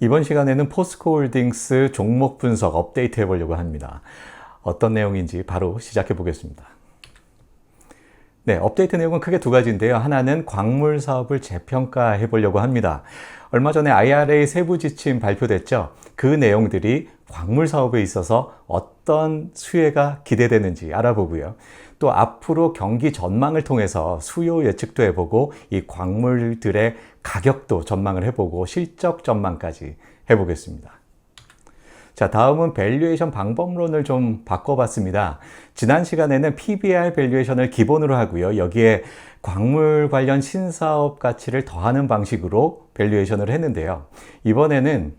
이번 시간에는 포스코홀딩스 종목 분석 업데이트 해보려고 합니다. 어떤 내용인지 바로 시작해 보겠습니다. 네, 업데이트 내용은 크게 두 가지인데요. 하나는 광물 사업을 재평가해 보려고 합니다. 얼마 전에 IRA 세부 지침 발표됐죠. 그 내용들이 광물 사업에 있어서 어떤 수혜가 기대되는지 알아보고요. 또 앞으로 경기 전망을 통해서 수요 예측도 해보고 이 광물들의 가격도 전망을 해보고 실적 전망까지 해보겠습니다. 자, 다음은 밸류에이션 방법론을 좀 바꿔봤습니다. 지난 시간에는 PBR 밸류에이션을 기본으로 하고요. 여기에 광물 관련 신사업 가치를 더하는 방식으로 밸류에이션을 했는데요. 이번에는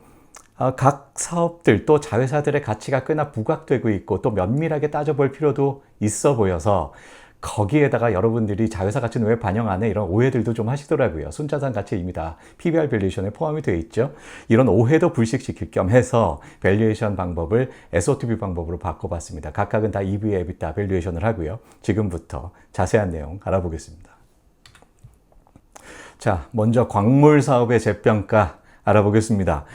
각 사업들 또 자회사들의 가치가 꽤나 부각되고 있고 또 면밀하게 따져볼 필요도 있어 보여서 거기에다가 여러분들이 자회사 가치는 왜 반영 안 해? 이런 오해들도 좀 하시더라고요. 순자산 가치 이미 다 PBR 밸류에이션에 포함이 되어 있죠. 이런 오해도 불식시킬 겸 해서 밸류에이션 방법을 SOTB 방법으로 바꿔봤습니다. 각각은 다 EV, EBITDA 밸류에이션을 하고요. 지금부터 자세한 내용 알아보겠습니다. 자, 먼저 광물 사업의 재평가 알아보겠습니다.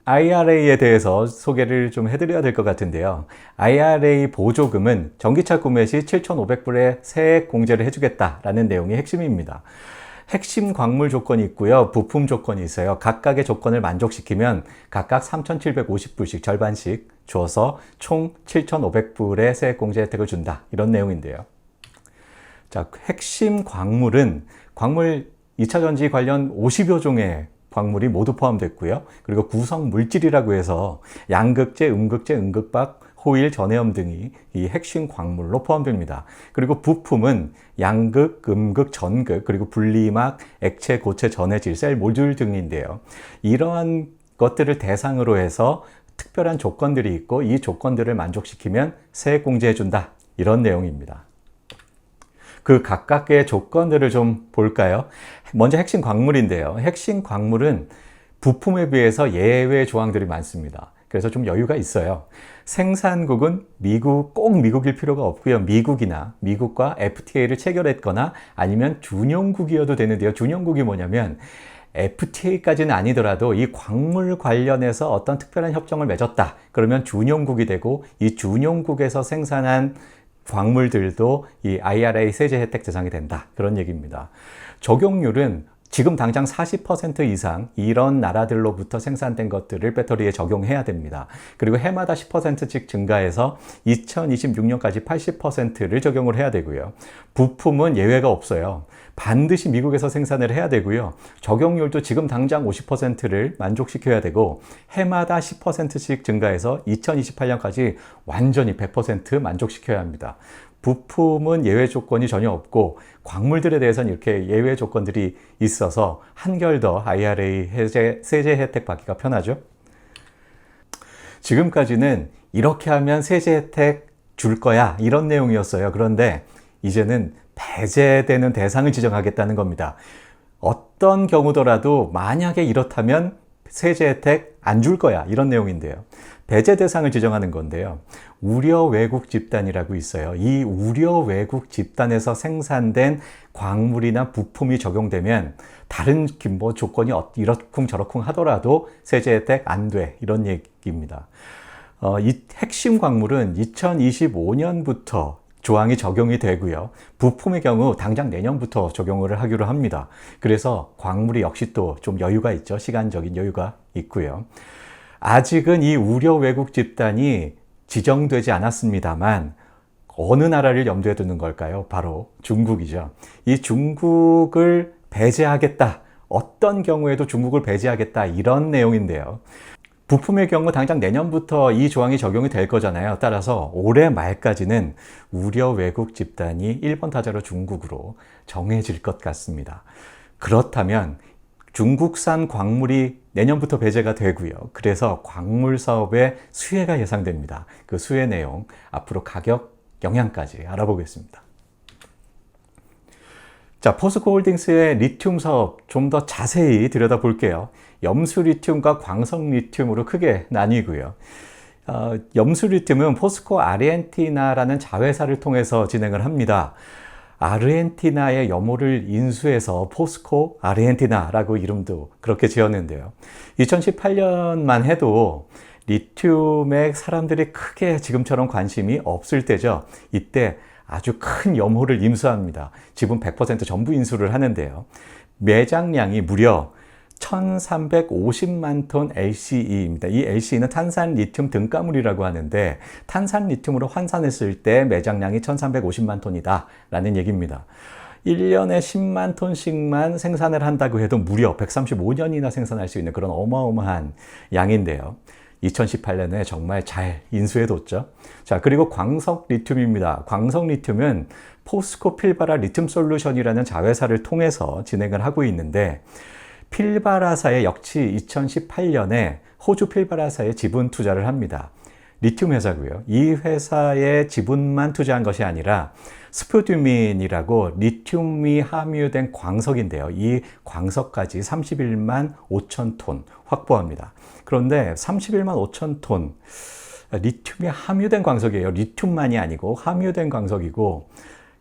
IRA에 대해서 소개를 좀 해드려야 될 것 같은데요. IRA 보조금은 전기차 구매 시 7,500불의 세액 공제를 해주겠다라는 내용이 핵심입니다. 핵심 광물 조건이 있고요. 부품 조건이 있어요. 각각의 조건을 만족시키면 각각 3,750불씩 절반씩 줘서 총 7,500불의 세액 공제 혜택을 준다. 이런 내용인데요. 자, 핵심 광물은 광물 2차 전지 관련 50여 종의 광물이 모두 포함됐고요. 그리고 구성 물질이라고 해서 양극재, 음극재, 음극박, 호일, 전해염 등이 이 핵심 광물로 포함됩니다. 그리고 부품은 양극, 음극, 전극, 그리고 분리막, 액체, 고체, 전해질, 셀, 모듈 등인데요. 이러한 것들을 대상으로 해서 특별한 조건들이 있고 이 조건들을 만족시키면 세액 공제해준다. 이런 내용입니다. 그 각각의 조건들을 좀 볼까요? 먼저 핵심 광물인데요. 핵심 광물은 부품에 비해서 예외 조항들이 많습니다. 그래서 좀 여유가 있어요. 생산국은 꼭 미국일 필요가 없고요. 미국과 FTA를 체결했거나 아니면 준용국이어도 되는데요. 준용국이 뭐냐면 FTA까지는 아니더라도 이 광물 관련해서 어떤 특별한 협정을 맺었다. 그러면 준용국이 되고 이 준용국에서 생산한 광물들도 이 IRA 세제 혜택 대상이 된다. 그런 얘기입니다. 적용률은 지금 당장 40% 이상 이런 나라들로부터 생산된 것들을 배터리에 적용해야 됩니다. 그리고 해마다 10%씩 증가해서 2026년까지 80%를 적용을 해야 되고요. 부품은 예외가 없어요. 반드시 미국에서 생산을 해야 되고요. 적용률도 지금 당장 50%를 만족시켜야 되고 해마다 10%씩 증가해서 2028년까지 완전히 100% 만족시켜야 합니다. 부품은 예외 조건이 전혀 없고 광물들에 대해서는 이렇게 예외 조건들이 있어서 한결 더 IRA 세제 혜택 받기가 편하죠. 지금까지는 이렇게 하면 세제 혜택 줄 거야 이런 내용이었어요. 그런데 이제는 배제되는 대상을 지정하겠다는 겁니다. 어떤 경우더라도 만약에 이렇다면 세제 혜택 안 줄 거야 이런 내용인데요. 배제 대상을 지정하는 건데요. 우려 왜국 집단이라고 있어요. 이 우려 왜국 집단에서 생산된 광물이나 부품이 적용되면 다른 조건이 이러쿵저러쿵 하더라도 세제 혜택 안 돼 이런 얘기입니다. 이 핵심 광물은 2025년부터 조항이 적용이 되고요. 부품의 경우 당장 내년부터 적용을 하기로 합니다. 그래서 광물이 역시 또 좀 여유가 있죠. 시간적인 여유가 있고요. 아직은 이 우려 왜국 집단이 지정되지 않았습니다만 어느 나라를 염두에 두는 걸까요? 바로 중국이죠. 이 중국을 배제하겠다. 어떤 경우에도 중국을 배제하겠다. 이런 내용인데요. 부품의 경우 당장 내년부터 이 조항이 적용이 될 거잖아요. 따라서 올해 말까지는 우려 왜국 집단이 1번 타자로 중국으로 정해질 것 같습니다. 그렇다면 중국산 광물이 내년부터 배제가 되고요. 그래서 광물 사업의 수혜가 예상됩니다. 그 수혜 내용, 앞으로 가격 영향까지 알아보겠습니다. 자, 포스코홀딩스의 리튬 사업 좀 더 자세히 들여다볼게요. 염수 리튬과 광석 리튬으로 크게 나뉘고요. 염수 리튬은 포스코 아르헨티나라는 자회사를 통해서 진행을 합니다. 아르헨티나의 염호를 인수해서 포스코 아르헨티나라고 이름도 그렇게 지었는데요. 2018년만 해도 리튬에 사람들이 크게 지금처럼 관심이 없을 때죠. 이때 아주 큰 염호를 인수합니다. 지분 100% 전부 인수를 하는데요. 매장량이 무려 1350만 톤 LCE입니다. 이 LCE는 탄산 리튬 등가물이라고 하는데 탄산 리튬으로 환산했을 때 매장량이 1350만 톤이다 라는 얘기입니다. 1년에 10만 톤씩만 생산을 한다고 해도 무려 135년이나 생산할 수 있는 그런 어마어마한 양인데요. 2018년에 정말 잘 인수해뒀죠. 자, 그리고 광석 리튬입니다. 광석 리튬은 포스코 필바라 리튬 솔루션이라는 자회사를 통해서 진행을 하고 있는데 필바라사에 역시 2018년에 호주 필바라사에 지분 투자를 합니다. 리튬 회사고요. 이 회사에 지분만 투자한 것이 아니라 스푸드민이라고 리튬이 함유된 광석인데요. 이 광석까지 31만 5천 톤 확보합니다. 그런데 31만 5천 톤 리튬이 함유된 광석이에요. 리튬만이 아니고 함유된 광석이고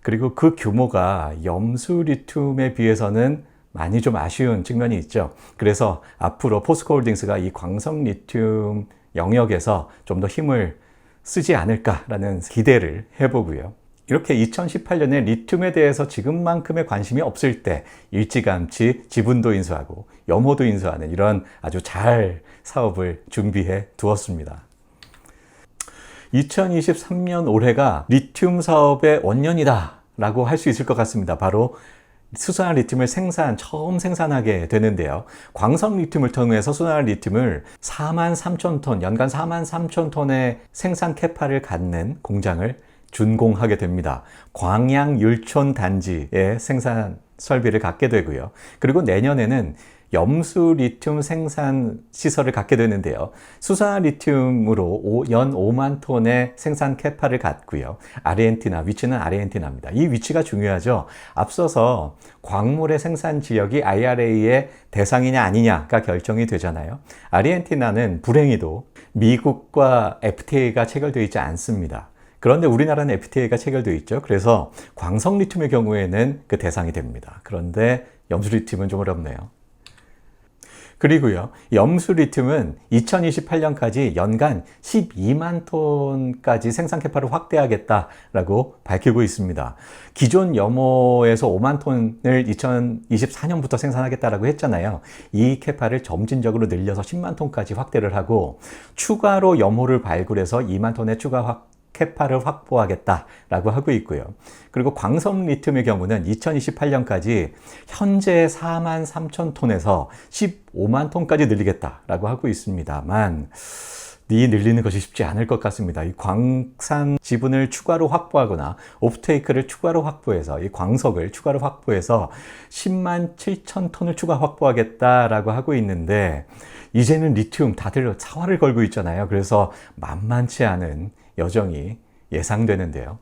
그리고 그 규모가 염수 리튬에 비해서는 많이 좀 아쉬운 측면이 있죠. 그래서 앞으로 포스코홀딩스가 이 광석 리튬 영역에서 좀 더 힘을 쓰지 않을까라는 기대를 해보고요. 이렇게 2018년에 리튬에 대해서 지금만큼의 관심이 없을 때 일찌감치 지분도 인수하고 염호도 인수하는 이런 아주 잘 사업을 준비해 두었습니다. 2023년 올해가 리튬 사업의 원년이다 라고 할 수 있을 것 같습니다. 바로 수산화 리튬을 처음 생산하게 되는데요. 광석 리튬을 통해서 수산화 리튬을 4만 3천 톤, 연간 4만 3천 톤의 생산 캐파를 갖는 공장을 준공하게 됩니다. 광양 율촌 단지의 생산 설비를 갖게 되고요. 그리고 내년에는 염수 리튬 생산 시설을 갖게 되는데요. 수산화 리튬으로 연 5만 톤의 생산 캐파를 갖고요. 위치는 아르헨티나입니다. 이 위치가 중요하죠. 앞서서 광물의 생산 지역이 IRA의 대상이냐 아니냐가 결정이 되잖아요. 아르헨티나는 불행히도 미국과 FTA가 체결되어 있지 않습니다. 그런데 우리나라는 FTA가 체결되어 있죠. 그래서 광석 리튬의 경우에는 그 대상이 됩니다. 그런데 염수 리튬은 좀 어렵네요. 그리고요, 염수 리튬은 2028년까지 연간 12만 톤까지 생산 캐파를 확대하겠다라고 밝히고 있습니다. 기존 염호에서 5만 톤을 2024년부터 생산하겠다라고 했잖아요. 이 캐파를 점진적으로 늘려서 10만 톤까지 확대를 하고 추가로 염호를 발굴해서 2만 톤의 추가 캐파를 확보하겠다라고 하고 있고요. 그리고 광석 리튬의 경우는 2028년까지 현재 4만 3천 톤에서 15만 톤까지 늘리겠다라고 하고 있습니다만 이 늘리는 것이 쉽지 않을 것 같습니다. 이 광산 지분을 추가로 확보하거나 오프테이크를 추가로 확보해서 이 광석을 추가로 확보해서 10만 7천 톤을 추가 확보하겠다라고 하고 있는데 이제는 리튬 다들 사활을 걸고 있잖아요. 그래서 만만치 않은 여정이 예상되는데요.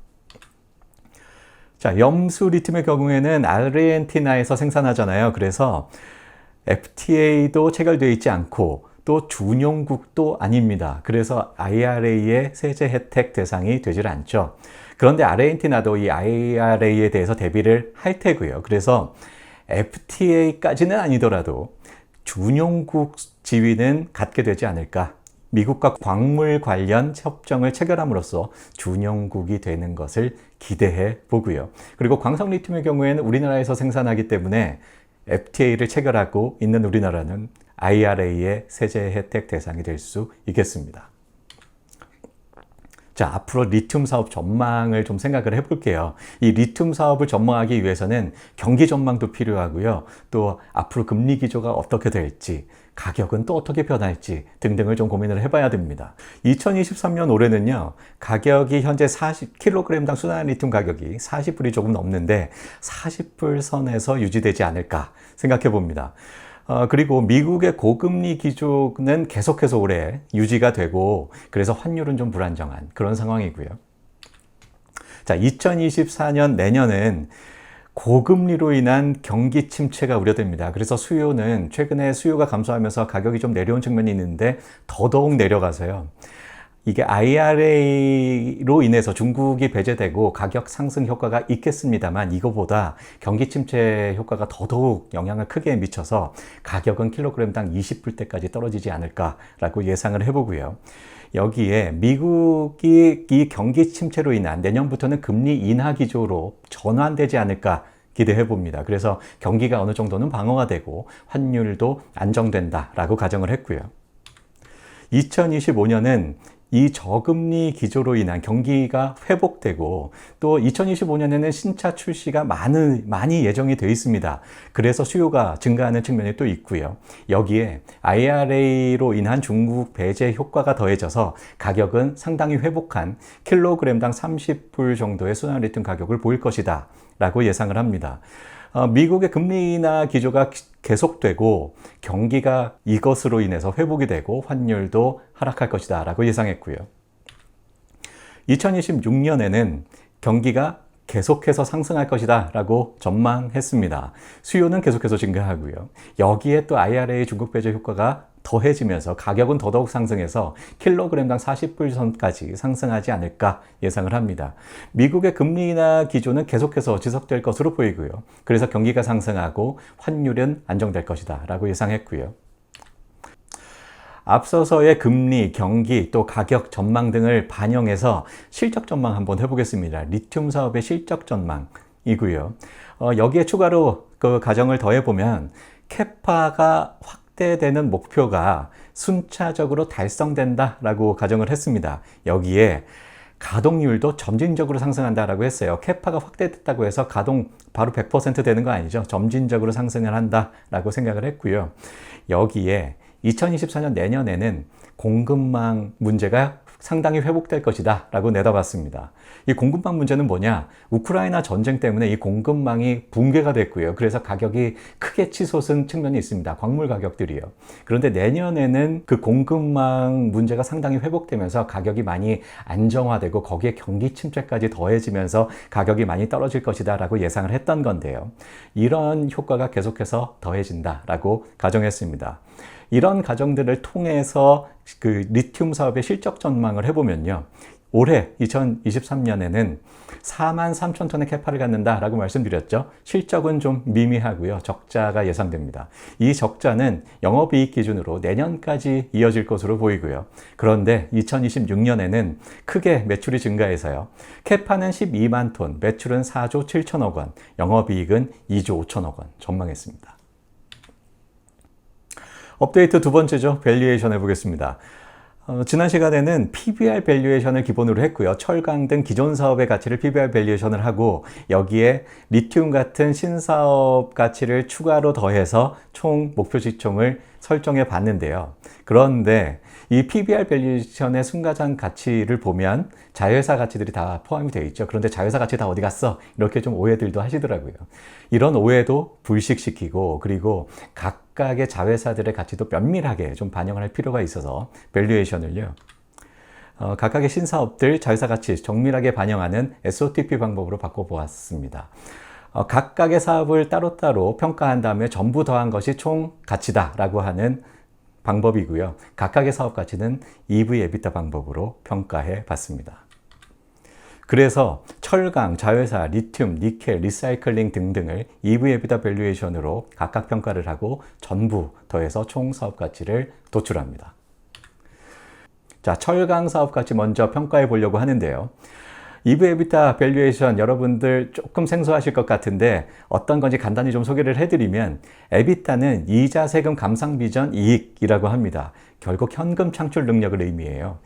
자, 염수 리튬의 경우에는 아르헨티나에서 생산하잖아요. 그래서 FTA도 체결되어 있지 않고 또 준용국도 아닙니다. 그래서 IRA의 세제 혜택 대상이 되질 않죠. 그런데 아르헨티나도 이 IRA에 대해서 대비를 할 테고요. 그래서 FTA까지는 아니더라도 준용국 지위는 갖게 되지 않을까. 미국과 광물 관련 협정을 체결함으로써 준용국이 되는 것을 기대해 보고요. 그리고 광석 리튬의 경우에는 우리나라에서 생산하기 때문에 FTA를 체결하고 있는 우리나라는 IRA의 세제 혜택 대상이 될 수 있겠습니다. 자, 앞으로 리튬 사업 전망을 좀 생각을 해볼게요. 이 리튬 사업을 전망하기 위해서는 경기 전망도 필요하고요. 또 앞으로 금리 기조가 어떻게 될지, 가격은 또 어떻게 변할지 등등을 좀 고민을 해봐야 됩니다. 2023년 올해는요, 가격이 현재 40kg당 수산화 리튬 가격이 40불이 조금 넘는데 40불 선에서 유지되지 않을까 생각해 봅니다. 그리고 미국의 고금리 기조는 계속해서 올해 유지가 되고 그래서 환율은 좀 불안정한 그런 상황이고요. 자, 2024년 내년은 고금리로 인한 경기 침체가 우려됩니다. 그래서 수요는 최근에 수요가 감소하면서 가격이 좀 내려온 측면이 있는데 더더욱 내려가서요. 이게 IRA로 인해서 중국이 배제되고 가격 상승 효과가 있겠습니다만 이거보다 경기 침체 효과가 더더욱 영향을 크게 미쳐서 가격은 킬로그램당 20불대까지 떨어지지 않을까라고 예상을 해보고요. 여기에 미국이 이 경기 침체로 인한 내년부터는 금리 인하 기조로 전환되지 않을까 기대해 봅니다. 그래서 경기가 어느 정도는 방어가 되고 환율도 안정된다라고 가정을 했고요. 2025년은 이 저금리 기조로 인한 경기가 회복되고 또 2025년에는 신차 출시가 많이 예정이 되어 있습니다. 그래서 수요가 증가하는 측면이 또 있고요. 여기에 IRA로 인한 중국 배제 효과가 더해져서 가격은 상당히 회복한 킬로그램당 30불 정도의 순환 리튬 가격을 보일 것이다 라고 예상을 합니다. 미국의 금리 인하 기조가 계속되고 경기가 이것으로 인해서 회복이 되고 환율도 하락할 것이다 라고 예상했고요. 2026년에는 경기가 계속해서 상승할 것이다 라고 전망했습니다. 수요는 계속해서 증가하고요. 여기에 또 IRA 중국 배제 효과가 더해지면서 가격은 더더욱 상승해서 킬로그램당 40불 선까지 상승하지 않을까 예상을 합니다. 미국의 금리 인하 기조는 계속해서 지속될 것으로 보이고요. 그래서 경기가 상승하고 환율은 안정될 것이다 라고 예상했고요. 앞서서의 금리, 경기, 또 가격 전망 등을 반영해서 실적 전망 한번 해보겠습니다. 리튬 사업의 실적 전망이고요. 여기에 추가로 그 가정을 더해보면 캐파가 확대되는 목표가 순차적으로 달성된다라고 가정을 했습니다. 여기에 가동률도 점진적으로 상승한다라고 했어요. 캐파가 확대됐다고 해서 가동 바로 100% 되는 거 아니죠. 점진적으로 상승을 한다라고 생각을 했고요. 여기에 2024년 내년에는 공급망 문제가 상당히 회복될 것이다 라고 내다봤습니다. 이 공급망 문제는 뭐냐? 우크라이나 전쟁 때문에 이 공급망이 붕괴가 됐고요. 그래서 가격이 크게 치솟은 측면이 있습니다. 광물 가격들이요. 그런데 내년에는 그 공급망 문제가 상당히 회복되면서 가격이 많이 안정화되고 거기에 경기 침체까지 더해지면서 가격이 많이 떨어질 것이다 라고 예상을 했던 건데요. 이런 효과가 계속해서 더해진다 라고 가정했습니다. 이런 가정들을 통해서 그 리튬 사업의 실적 전망을 해보면요. 올해 2023년에는 4만 3천 톤의 캐파를 갖는다라고 말씀드렸죠. 실적은 좀 미미하고요. 적자가 예상됩니다. 이 적자는 영업이익 기준으로 내년까지 이어질 것으로 보이고요. 그런데 2026년에는 크게 매출이 증가해서요. 캐파는 12만 톤, 매출은 4조 7천억 원, 영업이익은 2조 5천억 원 전망했습니다. 업데이트 두 번째죠. 밸류에이션 해보겠습니다. 지난 시간에는 PBR 밸류에이션을 기본으로 했고요. 철강 등 기존 사업의 가치를 PBR 밸류에이션을 하고 여기에 리튬 같은 신사업 가치를 추가로 더해서 총 목표 지총을 설정해 봤는데요. 그런데 이 PBR 밸류에이션의 순가장 가치를 보면 자회사 가치들이 다 포함이 되어 있죠. 그런데 자회사 가치 다 어디 갔어? 이렇게 좀 오해들도 하시더라고요. 이런 오해도 불식시키고 그리고 각각의 자회사들의 가치도 면밀하게 좀 반영을 할 필요가 있어서 밸류에이션을요. 각각의 신사업들 자회사 가치 정밀하게 반영하는 SOTP 방법으로 바꿔보았습니다. 각각의 사업을 따로따로 평가한 다음에 전부 더한 것이 총 가치다라고 하는 방법이고요. 각각의 사업 가치는 EV EBITDA 방법으로 평가해 봤습니다. 그래서 철강, 자회사, 리튬, 니켈, 리사이클링 등등을 EV EBITDA 밸류에이션으로 각각 평가를 하고 전부 더해서 총 사업 가치를 도출합니다. 자, 철강 사업 가치 먼저 평가해 보려고 하는데요. EV EBITDA 밸류에이션 여러분들 조금 생소하실 것 같은데 어떤 건지 간단히 좀 소개를 해드리면 EBITDA는 이자 세금 감상비 전 이익이라고 합니다. 결국 현금 창출 능력을 의미해요.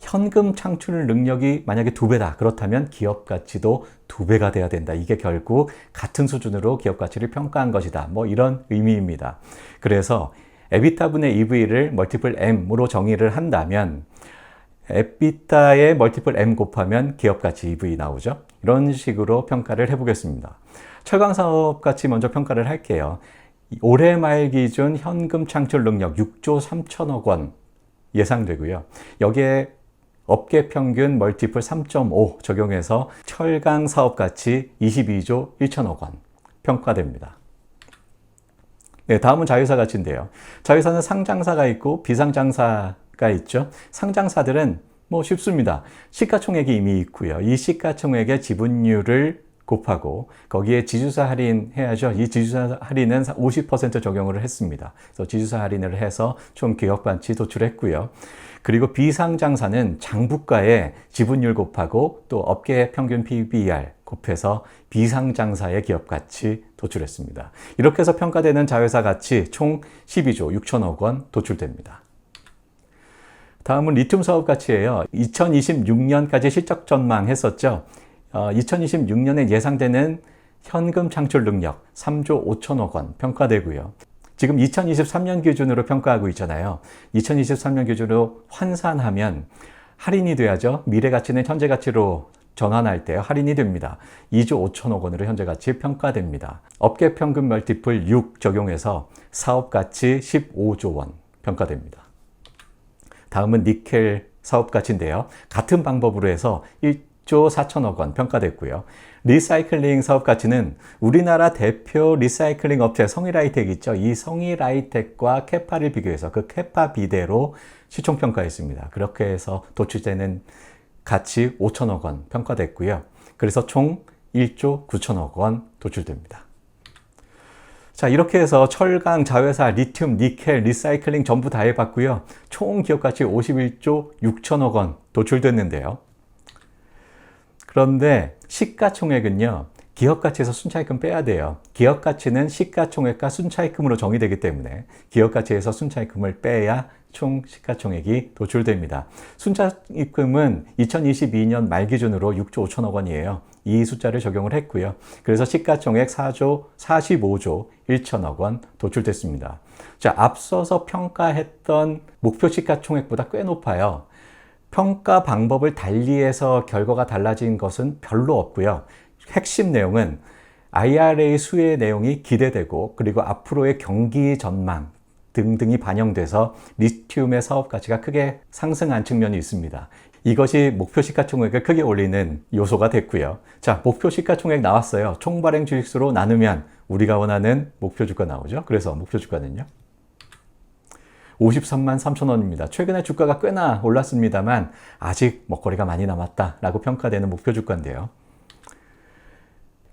현금 창출 능력이 만약에 2배다. 그렇다면 기업 가치도 2배가 돼야 된다. 이게 결국 같은 수준으로 기업 가치를 평가한 것이다. 뭐 이런 의미입니다. 그래서 EBITDA분의 EV를 멀티플 M으로 정의를 한다면 EBITDA의 멀티플 M 곱하면 기업가치 EV 나오죠. 이런 식으로 평가를 해보겠습니다. 철강사업 가치 먼저 평가를 할게요. 올해 말 기준 현금 창출 능력 6조 3천억 원 예상되고요. 여기에 업계 평균 멀티플 3.5 적용해서 철강 사업 가치 22조 1천억 원 평가됩니다. 네, 다음은 자회사 가치인데요. 자회사는 상장사가 있고 비상장사가 있죠. 상장사들은 뭐 쉽습니다. 시가총액이 이미 있고요. 이 시가총액의 지분율을 곱하고 거기에 지주사 할인 해야죠. 이 지주사 할인은 50% 적용을 했습니다. 그래서 지주사 할인을 해서 총 기업가치 도출했고요. 그리고 비상장사는 장부가의 지분율 곱하고 또 업계 평균 PBR 곱해서 비상장사의 기업가치 도출했습니다. 이렇게 해서 평가되는 자회사 가치 총 12조 6천억 원 도출됩니다. 다음은 리튬 사업 가치예요. 2026년까지 실적 전망 했었죠. 2026년에 예상되는 현금 창출 능력 3조 5천억 원 평가되고요. 지금 2023년 기준으로 평가하고 있잖아요. 2023년 기준으로 환산하면 할인이 돼야죠. 미래 가치는 현재 가치로 전환할 때 할인이 됩니다. 2조 5천억 원으로 현재 가치 평가됩니다. 업계 평균 멀티플 6 적용해서 사업 가치 15조 원 평가됩니다. 다음은 니켈 사업 가치인데요. 같은 방법으로 해서 1조 4천억 원 평가됐고요. 리사이클링 사업 가치는 우리나라 대표 리사이클링 업체 성일하이텍 있죠. 이 성일하이텍과 캐파를 비교해서 그 캐파 비대로 시총평가했습니다. 그렇게 해서 도출되는 가치 5천억 원 평가됐고요. 그래서 총 1조 9천억 원 도출됩니다. 자, 이렇게 해서 철강, 자회사, 리튬, 니켈, 리사이클링 전부 다 해봤고요. 총 기업가치 51조 6천억 원 도출됐는데요. 그런데 시가총액은요, 기업가치에서 순차익금 빼야 돼요. 기업가치는 시가총액과 순차익금으로 정의되기 때문에 기업가치에서 순차익금을 빼야 총 시가총액이 도출됩니다. 순차익금은 2022년 말 기준으로 6조 5천억 원이에요. 이 숫자를 적용을 했고요. 그래서 시가총액 45조 1천억 원 도출됐습니다. 자, 앞서서 평가했던 목표 시가총액보다 꽤 높아요. 평가 방법을 달리해서 결과가 달라진 것은 별로 없고요. 핵심 내용은 IRA 수혜 내용이 기대되고 그리고 앞으로의 경기 전망 등등이 반영돼서 리튬의 사업 가치가 크게 상승한 측면이 있습니다. 이것이 목표 시가총액을 크게 올리는 요소가 됐고요. 자, 목표 시가총액 나왔어요. 총발행 주식수로 나누면 우리가 원하는 목표 주가 나오죠. 그래서 목표 주가는요, 53만 3천 원입니다. 최근에 주가가 꽤나 올랐습니다만 아직 먹거리가 많이 남았다라고 평가되는 목표 주가인데요.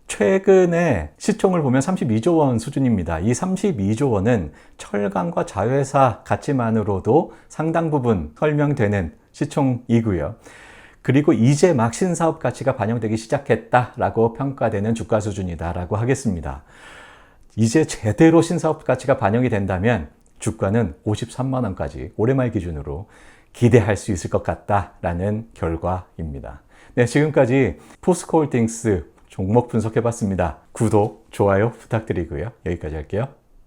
최근에 시총을 보면 32조 원 수준입니다. 이 32조 원은 철강과 자회사 가치만으로도 상당 부분 설명되는 시총이고요. 그리고 이제 막 신사업 가치가 반영되기 시작했다라고 평가되는 주가 수준이다라고 하겠습니다. 이제 제대로 신사업 가치가 반영이 된다면 주가는 53만 원까지 올해 말 기준으로 기대할 수 있을 것 같다라는 결과입니다. 네, 지금까지 포스코홀딩스 종목 분석해봤습니다. 구독, 좋아요 부탁드리고요. 여기까지 할게요.